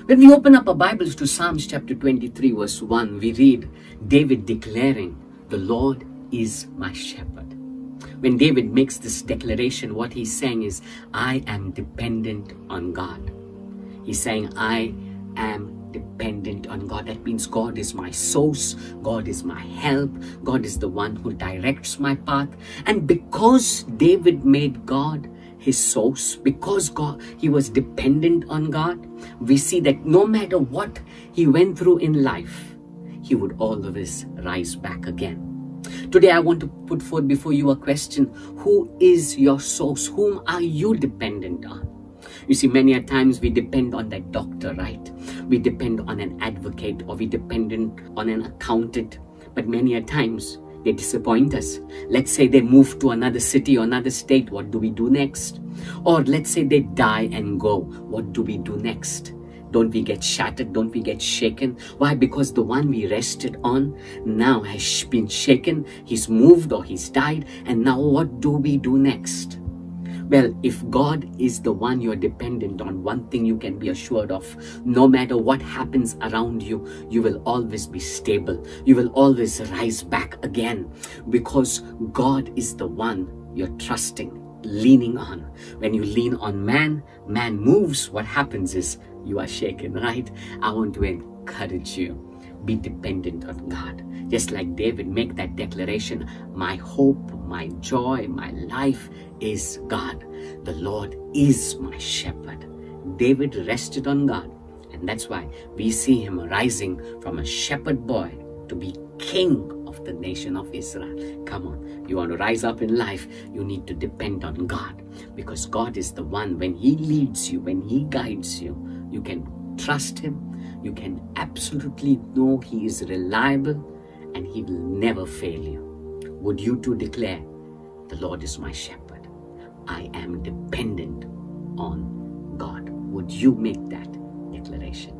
When we open up our Bibles to Psalms chapter 23 verse 1, we read David declaring, "The Lord is my shepherd." When David makes this declaration, what he's saying is, I am dependent on God. He's saying, I am dependent on God. That means God is my source, God is my help, God is the one who directs my path. And because David made God his source, because he was dependent on God, we see that no matter what he went through in life, he would always rise back again. Today I want to put forth before you a question: who is your source? Whom are you dependent on? You see, many a times we depend on that doctor, right? We depend on an advocate, or we depend on an accountant. But many a times they disappoint us. Let's say they move to another city or another state. What do we do next? Or let's say they die and go. What do we do next? Don't we get shattered? Don't we get shaken? Why? Because the one we rested on now has been shaken. He's moved or he's died. And now what do we do next? Well, if God is the one you're dependent on, one thing you can be assured of: no matter what happens around you, you will always be stable. You will always rise back again, because God is the one you're trusting, leaning on. When you lean on man, man moves. What happens is you are shaken, right? I want to encourage you. Be dependent on God. Just like David, make that declaration: my hope, my joy, my life is God. The Lord is my shepherd. David rested on God, and that's why we see him rising from a shepherd boy to be king of the nation of Israel. Come on, you want to rise up in life, you need to depend on God, because God is the one. When he leads you, when he guides you, you can trust him. You can absolutely know he is reliable and he will never fail you. Would you too declare, the Lord is my shepherd, I am dependent on God? Would you make that declaration?